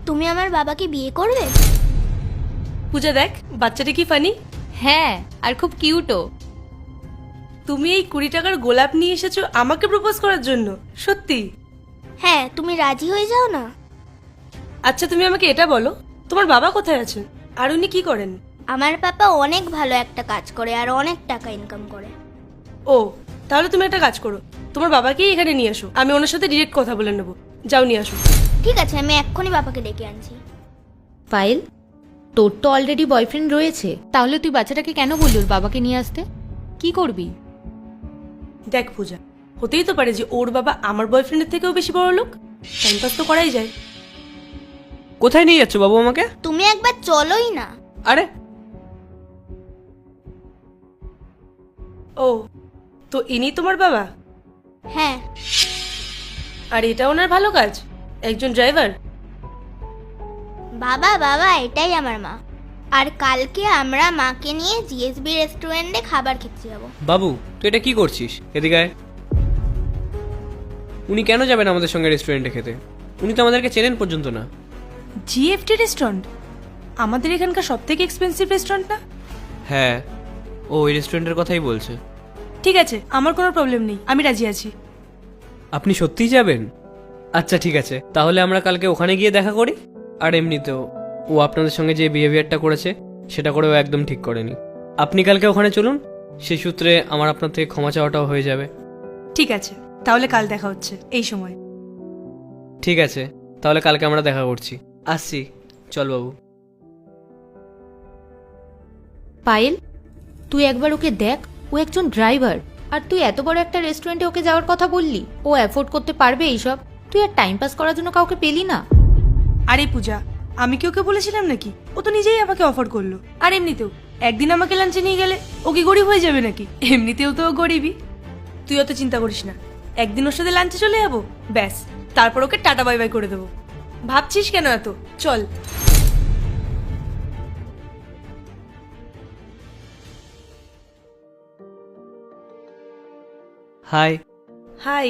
তুমি আমার বাবাকে বিয়ে করবে? পূজা দেখ বাচ্চাটা কি ফানি। হ্যাঁ, আর খুব কিউটও। তুমি এই 20 টাকার গোলাপ নিয়ে এসেছো আমাকে প্রপোজ করার জন্য? সত্যি? হ্যাঁ, তুমি রাজি হয়ে যাও না? আচ্ছা তুমি আমাকে এটা বলো, তোমার বাবা কোথায় আছেন আর উনি কি করেন? আমার পাপা অনেক ভালো একটা কাজ করে আর অনেক টাকা ইনকাম করে। ও, তাহলে তুমি একটা কাজ করো, তোমার বাবাকেই এখানে নিয়ে আসো, আমি ওনার সাথে ডিরেক্ট কথা বলে নেবো। যাও নিয়ে আসো। ঠিক আছে, আমি এক্ষুনি বাবাকে ডেকে আনছি। পায়েল, তোর তো অলরেডি বয়ফ্রেন্ড রয়েছে, তাহলে তুই বাচ্চাটাকে কেন বললি ওর বাবাকে নিয়ে আসতে? কি করবি? দেখ পূজা, হতেই তো পারে যে ওর বাবা আমার বয়ফ্রেন্ডের থেকেও বেশি বড় লোক। টাইম পাস তো করাই যায়। কোথায় নিয়ে যাচ্ছ বাবু আমাকে? তুমি একবার চলোই না। আরে ও, তো ইনি তোমার বাবা? হ্যাঁ। আর এটা ওনার ভালো কাজ, একজন ড্রাইভার? বাবা বাবা, এটাই আমার মা। আর কালকে আমরা মাকে নিয়ে জিএসবি রেস্টুরেন্টে খাবার খেতে যাবো। বাবু, তুই এটা কি করছিস? এদিকে আয়। উনি কেন যাবেন আমাদের সঙ্গে রেস্টুরেন্টে খেতে? উনি তো আমাদেরকে চেনেন পর্যন্ত না। জিএফটি রেস্টুরেন্ট আমাদের এখানকার সব থেকে এক্সপেন্সিভ রেস্টুরেন্ট না? হ্যাঁ, ও ওই রেস্টুরেন্টের কথাই বলছে। ঠিক আছে, আমার কোনো প্রবলেম নেই, আমি রাজি আছি। আপনি সত্যিই যাবেন? আচ্ছা ঠিক আছে, তাহলে আমরা কালকে ওখানে গিয়ে দেখা করি। আর এমনিতেও ও আপনাদের সঙ্গে যে বিহেভিয়ারটা করেছে সেটা করেও একদম ঠিক করেনি। আপনি কালকে ওখানে চলুন, সেই সূত্রে আমার আপনার থেকে ক্ষমা চাওয়াটাও হয়ে যাবে। ঠিক আছে, তাহলে কাল দেখা হচ্ছে এই সময়। ঠিক আছে, তাহলে কালকে আমরা দেখা করছি। আসছি, চল বাবু। পায়েল, তুই একবার ওকে দেখ, ও একজন ড্রাইভার। আর তুই এত বড় একটা রেস্টুরেন্টে ওকে যাওয়ার কথা বললি, ও অ্যাফোর্ড করতে পারবে এইসব? তুই আর টাইম পাস করার জন্য কাউকে পেলি না? আরে পূজা, আমি কি ওকে বলেছিলাম নাকি? ও তো নিজেই আমাকে অফার করলো। আর এমনিতেও একদিন আমাকে লাঞ্চে নিয়ে গেলে ও কি গরিব হয়ে যাবে নাকি? এমনিতেও তো ও গরিবই। তুই অত চিন্তা করিস না, একদিন ওর সাথে লাঞ্চে চলে যাবো, ব্যাস, তারপর ওকে টাটা বাই বাই করে দেবো। ভাবছিস কেন এত? চল। হাই। হাই,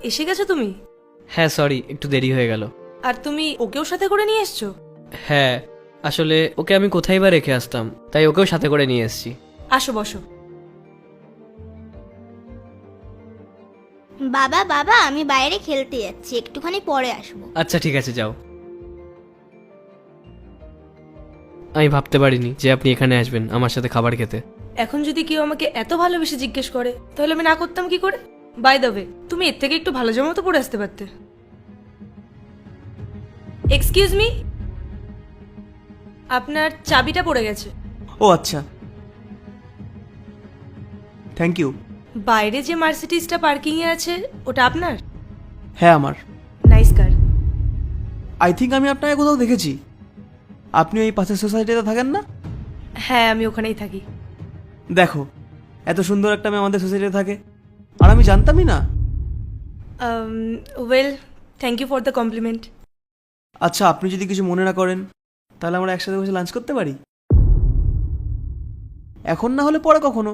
এসে গেছো তুমি? হ্যাঁ সরি, একটু দেরি হয়ে গেল। আর তুমি ওকেও সাথে করে নিয়ে এসছো? হ্যাঁ, আসলে ওকে আমি কোথায় বা রেখে আসতাম, তাই ওকেও সাথে করে নিয়ে এসেছি। আসো বসো। বাবা বাবা, আমি বাইরে খেলতে যাচ্ছি, একটুখানি পরে আসবো। আচ্ছা ঠিক আছে, যাও। আমি ভাবতে পারিনি যে আপনি এখানে আসবেন আমার সাথে খাবার খেতে। এখন যদি কেউ আমাকে এত ভালোবেসে জিজ্ঞেস করে তাহলে আমি না করতাম কি করে? বাই দ্য ওয়ে, তুমি এর থেকে একটু ভালো জামা তো পরে আসতে পারতে। এক্সকিউজ মি, আপনার চাবিটা পড়ে গেছে। ও আচ্ছা, থ্যাংক ইউ। বাইরে যে মার্সিডিজটা পার্কিং এ আছে ওটা আপনার? হ্যাঁ আমার। Nice car. আই থিঙ্ক আমি আপনাকে কোথাও দেখেছি। আপনি ওই পাশের সোসাইটিতে থাকেন না? হ্যাঁ, আমি ওখানেই থাকি। দেখো, এত সুন্দর একটা মেয়ে আমাদের সোসাইটিতে থাকে আর আমি জানতামই না। Well, thank you for the compliment. আচ্ছা, আপনি যদি কিছু মনে না করেন তাহলে আমরা একসাথে বসে লাঞ্চ করতে পারি? এখন না হলে পরে কখনো।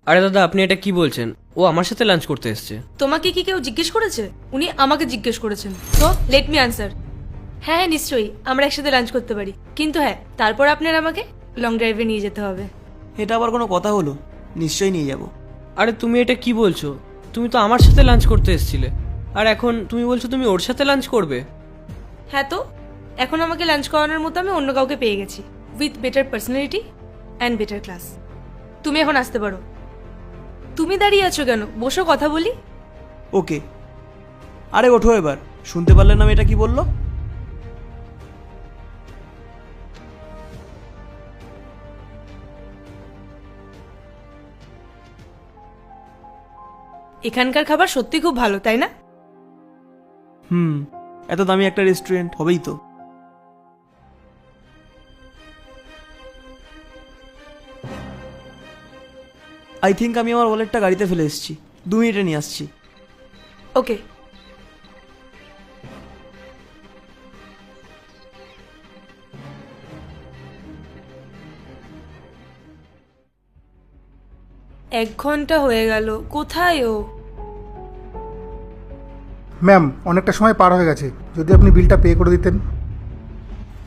আরে দাদা, আপনি এটা কি বলছেন? ও আমার সাথে লাঞ্চ করতে এসেছে। তোমাকে কি কেউ জিজ্ঞেস করেছে? উনি আমাকে জিজ্ঞেস করেছেন, তো লেট মি আনসার। হ্যাঁ হ্যাঁ, নিশ্চয়ই আমরা একসাথে লাঞ্চ করতে পারি, কিন্তু হ্যাঁ, তারপর আপনার আমাকে লং ড্রাইভে নিয়ে যেতে হবে। এটা আবার কোনো কথা হলো? নিশ্চয়ই নিয়ে যাব। আরে তুমি এটা কি বলছো? তুমি তো আমার সাথে লাঞ্চ করতে এসেছিলে, আর এখন তুমি বলছো তুমি ওর সাথে লাঞ্চ করবে? হ্যাঁ, তো এখন আমাকে লাঞ্চ করানোর মতো আমি অন্য কাউকে পেয়ে গেছি, with better personality and better class. তুমি এখন আসতে পারো। তুমি দাঁড়িয়ে আছো কেন? বসো, কথা বলি। ওকে, আরে ওঠো এবার। শুনতে পারলেন না এটা কি বললো? এখানকার খাবার সত্যি খুব ভালো, তাই না? এত দামি একটা রেস্টুরেন্ট হবেই তো। আই থিঙ্ক আমি আমার ওয়ালেটটা গাড়িতে ফেলে এসেছি, 2 মিনিটে নিয়ে আসছি। ওকে। এক ঘন্টা হয়ে গেল, কোথায় ও? ম্যাম অনেকটা সময় পার হয়ে গেছে, যদি আপনি বিলটা পে করে দিতেন।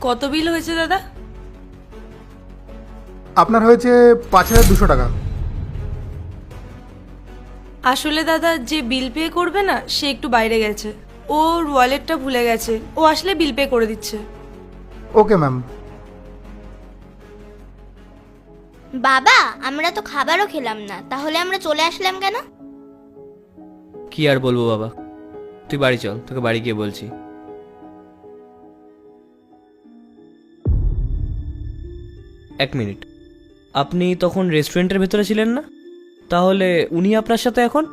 কত বিল হয়েছে দাদা? আপনার হয়েছে 5,200 টাকা। আসলে দাদা, যে বিল পে করবে না সে একটু বাইরে গেছে, ওর ওয়ালেটটা ভুলে গেছে, ও আসলে বিল পে করে দিচ্ছে। Okay ma'am. বাবা, আমরা তো খাবারও খেলাম না, তাহলে আমরা চলে আসলাম কেন? কি আর বলবো বাবা, তুই বাড়ি চল, তোকে বাড়ি গিয়ে বলছি। এক মিনিট, আপনি তখন রেস্টুরেন্টের ভেতরে ছিলেন না? তাহলে উনি আপনার সাথে এখন?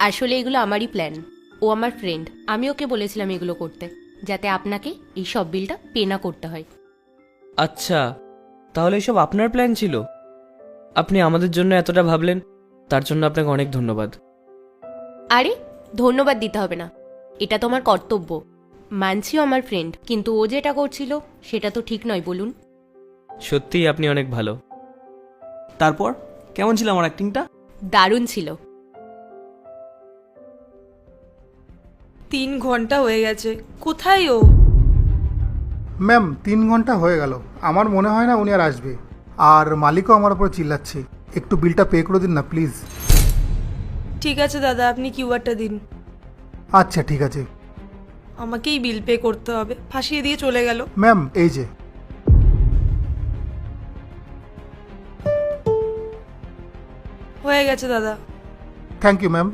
আসলে এগুলো আমারই প্ল্যান। ও আমার ফ্রেন্ড, আমি ওকে বলেছিলাম এগুলো করতে, যাতে আপনাকে এই সব বিলটা পে না করতে হয়। আচ্ছা, তাহলে এসব আপনার প্ল্যান ছিল? আপনি আমাদের জন্য এতটা ভাবলেন, তার জন্য আপনাকে অনেক ধন্যবাদ। আরে ধন্যবাদ দিতে হবে না, এটা তো আমার কর্তব্য। মানছিও আমার ফ্রেন্ড, কিন্তু ও যেটা করছিল সেটা তো ঠিক নয়, বলুন। সত্যিই আপনি অনেক ভালো। তারপর কেমন ছিল আমার অ্যাক্টিংটা? দারুণ ছিল। 3 ঘন্টা হয়ে গেছে, কোথায় ও? ম্যাম 3 ঘন্টা হয়ে গেল, আমার মনে হয় না উনি আর আসবে। আর মালিকও আমার উপর চিল্লাচ্ছে, একটু বিলটা পে করে দিন না প্লিজ। ঠিক আছে দাদা, আপনি কিউআরটা দিন। আচ্ছা ঠিক আছে। আমাকেই বিল পে করতে হবে, ফাঁসিয়ে দিয়ে চলে গেল। ম্যাম এই যে। হয়ে গেছে দাদা। Thank you ma'am.